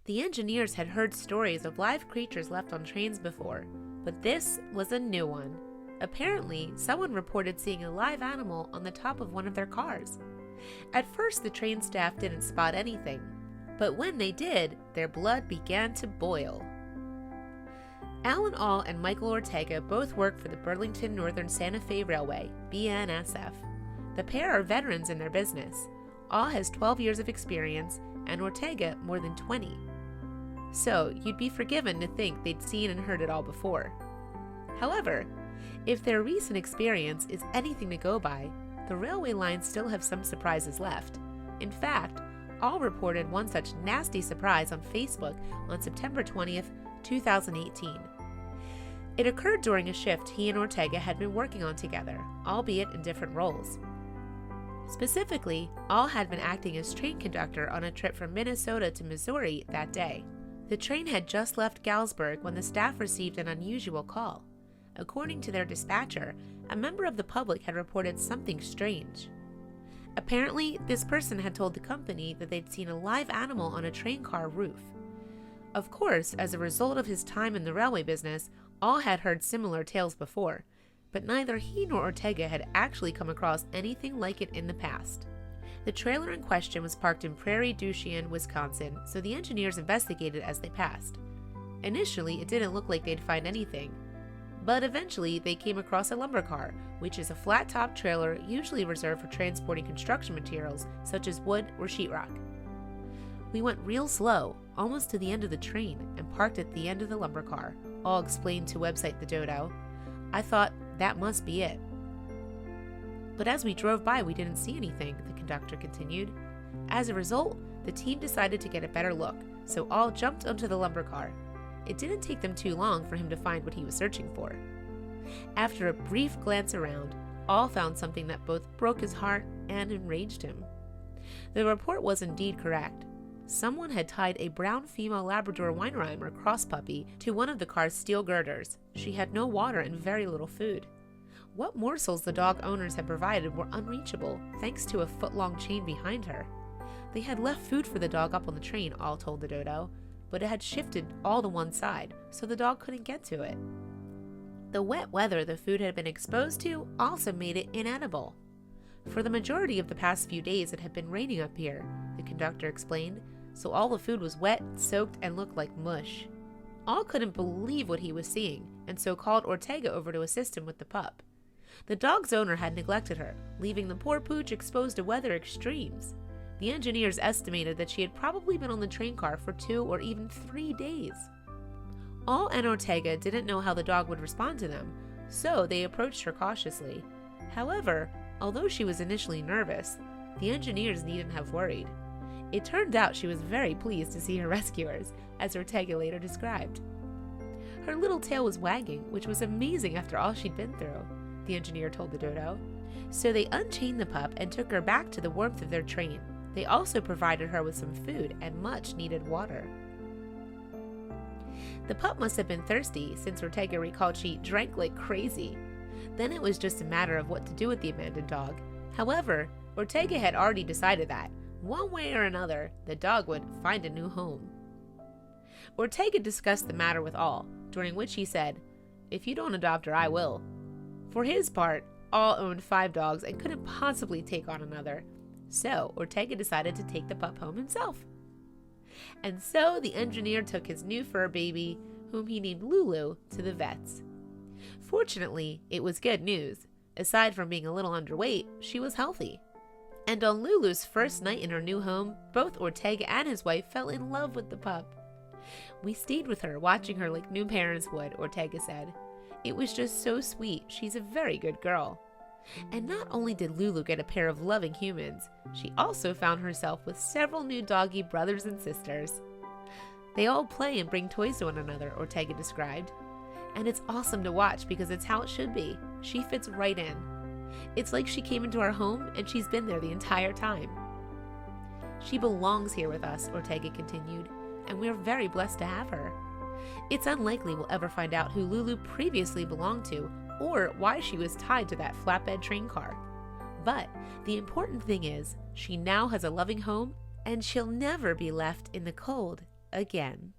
The engineers had heard stories of live creatures left on trains before, but this was a new one. Apparently, someone reported seeing a live animal on the top of one of their cars. At first, the train staff didn't spot anything, but when they did, their blood began to boil. Au and Michael Ortega both work for the Burlington Northern Santa Fe Railway, BNSF. The pair are veterans in their business. Au has 12 years of experience, and Ortega more than 20. So, you'd be forgiven to think they'd seen and heard it all before. However, if their recent experience is anything to go by, the railway lines still have some surprises left. In fact, Au reported one such nasty surprise on Facebook on September 20th, 2018. It occurred during a shift he and Ortega had been working on together, albeit in different roles. Specifically, Au had been acting as train conductor on a trip from Minnesota to Missouri that day. The train had just left Galesburg when the staff received an unusual call. According to their dispatcher, a member of the public had reported something strange. Apparently, this person had told the company that they'd seen a live animal on a train car roof. Of course, as a result of his time in the railway business, Au had heard similar tales before, but neither he nor Ortega had actually come across anything like it in the past. The trailer in question was parked in Prairie du Chien, Wisconsin, so the engineers investigated as they passed. Initially, it didn't look like they'd find anything, but eventually they came across a lumber car, which is a flat-top trailer usually reserved for transporting construction materials such as wood or sheetrock. We went real slow, almost to the end of the train, and parked at the end of the lumber car, Au explained to website The Dodo. I thought, that must be it. But as we drove by, we didn't see anything, the conductor continued. As a result, the team decided to get a better look, so Au jumped onto the lumber car. It didn't take them too long for him to find what he was searching for. After a brief glance around, Au found something that both broke his heart and enraged him. The report was indeed correct. Someone had tied a brown female Labrador Weimaraner cross puppy to one of the car's steel girders. She had no water and very little food. What morsels the dog owners had provided were unreachable, thanks to a foot-long chain behind her. They had left food for the dog up on the train, Au told the Dodo, but it had shifted all to one side, so the dog couldn't get to it. The wet weather the food had been exposed to also made it inedible. For the majority of the past few days it had been raining up here, the conductor explained, so all the food was wet, soaked, and looked like mush. Au couldn't believe what he was seeing, and so called Ortega over to assist him with the pup. The dog's owner had neglected her, leaving the poor pooch exposed to weather extremes. The engineers estimated that she had probably been on the train car for 2 or even 3 days. Au and Ortega didn't know how the dog would respond to them, so they approached her cautiously. However, although she was initially nervous, the engineers needn't have worried. It turned out she was very pleased to see her rescuers, as Ortega later described. Her little tail was wagging, which was amazing after all she'd been through, the engineer told the Dodo. So they unchained the pup and took her back to the warmth of their train. They also provided her with some food and much needed water. The pup must have been thirsty, since Ortega recalled she drank like crazy. Then it was just a matter of what to do with the abandoned dog. However, Ortega had already decided that, one way or another, the dog would find a new home. Ortega discussed the matter with Au, during which he said, "If you don't adopt her, I will." For his part, Au owned 5 dogs and couldn't possibly take on another. So Ortega decided to take the pup home himself. And so the engineer took his new fur baby, whom he named Lulu, to the vets. Fortunately, it was good news. Aside from being a little underweight, she was healthy. And on Lulu's first night in her new home, both Ortega and his wife fell in love with the pup. "We stayed with her, watching her like new parents would," Ortega said. "It was just so sweet. She's a very good girl." And not only did Lulu get a pair of loving humans, she also found herself with several new doggy brothers and sisters. "They all play and bring toys to one another," Ortega described. "And it's awesome to watch because it's how it should be. She fits right in. It's like she came into our home and she's been there the entire time." "She belongs here with us," Ortega continued, "and we're very blessed to have her. It's unlikely we'll ever find out who Lulu previously belonged to or why she was tied to that flatbed train car. But the important thing is, she now has a loving home and she'll never be left in the cold again.